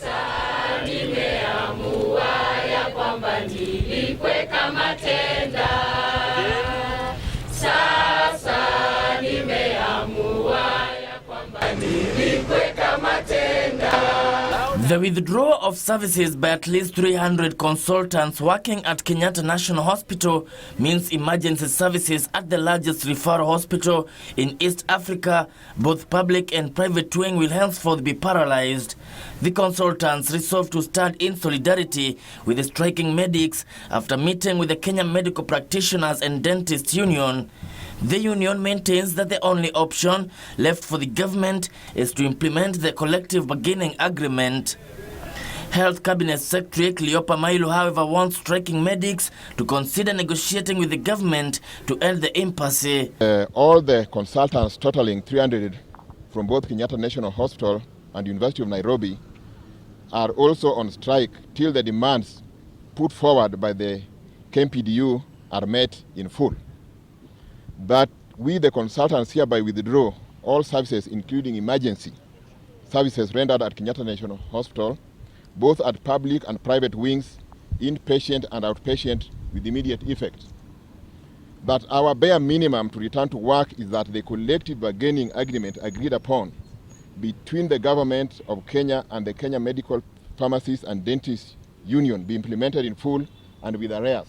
Sasa nimeamua ya kwamba nilipwe kama tenda. Sasa nimeamua ya kwamba nilipwe kama tenda. The withdrawal of services by at least 300 consultants working at Kenyatta National Hospital means emergency services at the largest referral hospital in East Africa, both public and private wing, will henceforth be paralyzed. The consultants resolved to stand in solidarity with the striking medics after meeting with the Kenya Medical Practitioners and Dentists Union. The union maintains that the only option left for the government is to implement the collective bargaining agreement. Health Cabinet Secretary Cleopa Mailu, however, wants striking medics to consider negotiating with the government to end the impasse. All the consultants totaling 300 from both Kenyatta National Hospital and University of Nairobi are also on strike till the demands put forward by the KMPDU are met in full. That we, the consultants, hereby withdraw all services, including emergency services rendered at Kenyatta National Hospital, both at public and private wings, inpatient and outpatient, with immediate effect. That our bare minimum to return to work is that the collective bargaining agreement agreed upon between the government of Kenya and the Kenya Medical Pharmacists and Dentists Union be implemented in full and with arrears.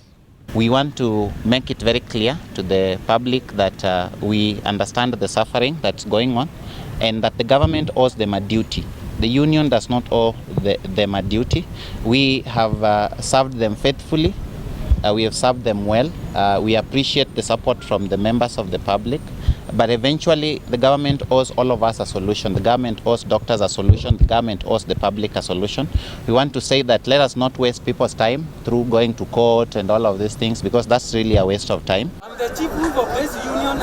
We want to make it very clear to the public that we understand the suffering that's going on and that the government owes them a duty. The union does not owe them a duty. We have served them faithfully. We have served them well. We appreciate the support from the members of the public. But eventually, the government owes all of us a solution. The government owes doctors a solution. The government owes the public a solution. We want to say that let us not waste people's time through going to court and all of these things, because that's really a waste of time. I'm the chief whip of this union.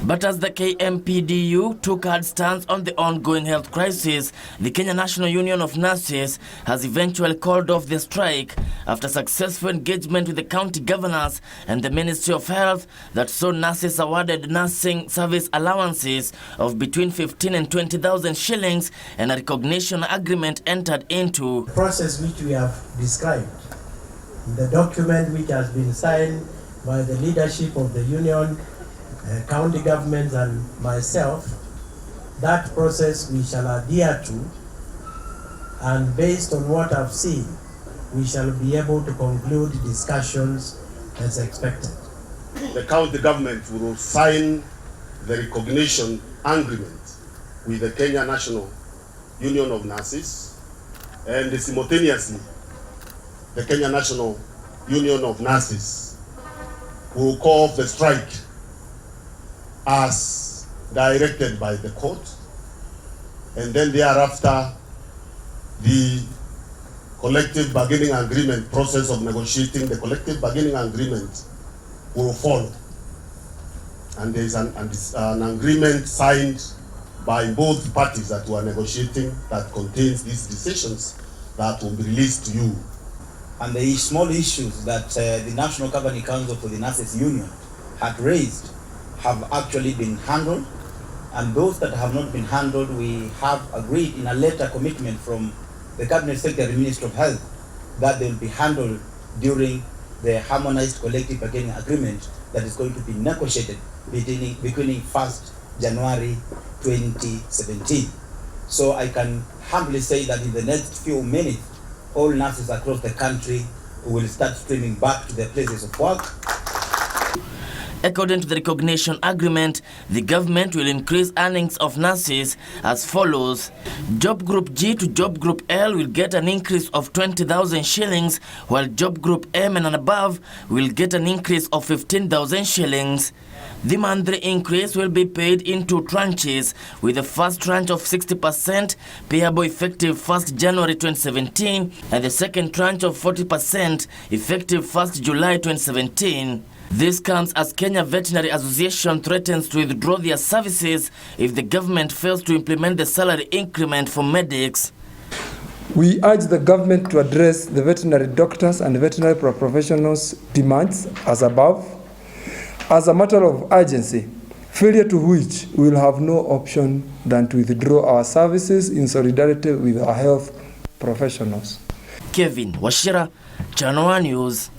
But as the KMPDU took hard stance on the ongoing health crisis, the Kenya National Union of Nurses has eventually called off the strike after successful engagement with the county governors and the Ministry of Health that saw nurses awarded nursing service allowances of between 15 and 20,000 shillings and a recognition agreement entered into. The process which we have described in the document which has been signed by the leadership of the union, county governments and myself, that process we shall adhere to, and based on what I've seen, we shall be able to conclude discussions as expected. The county government will sign the recognition agreement with the Kenya National Union of Nurses, and simultaneously the Kenya National Union of Nurses will call off the strike as directed by the court, and then thereafter the collective bargaining agreement process of negotiating the collective bargaining agreement will follow, and there is an agreement signed by both parties that were negotiating that contains these decisions that will be released to you. And the small issues that the National Governing Council for the Nurses Union had raised have actually been handled, and those that have not been handled, we have agreed in a letter commitment from the Cabinet Secretary, Minister of Health, that they will be handled during the harmonized collective bargaining agreement that is going to be negotiated beginning 1st January 2017. So I can humbly say that in the next few minutes, all nurses across the country will start streaming back to their places of work. According to the recognition agreement, the government will increase earnings of nurses as follows. Job Group G to Job Group L will get an increase of 20,000 shillings, while Job Group M and above will get an increase of 15,000 shillings. The monthly increase will be paid in two tranches, with the first tranche of 60% payable effective 1st January 2017 and the second tranche of 40% effective 1st July 2017. This comes as Kenya Veterinary Association threatens to withdraw their services if the government fails to implement the salary increment for medics. We urge the government to address the veterinary doctors and veterinary professionals' demands as above, as a matter of urgency, failure to which we will have no option than to withdraw our services in solidarity with our health professionals. Kevin Washira, Channel One News.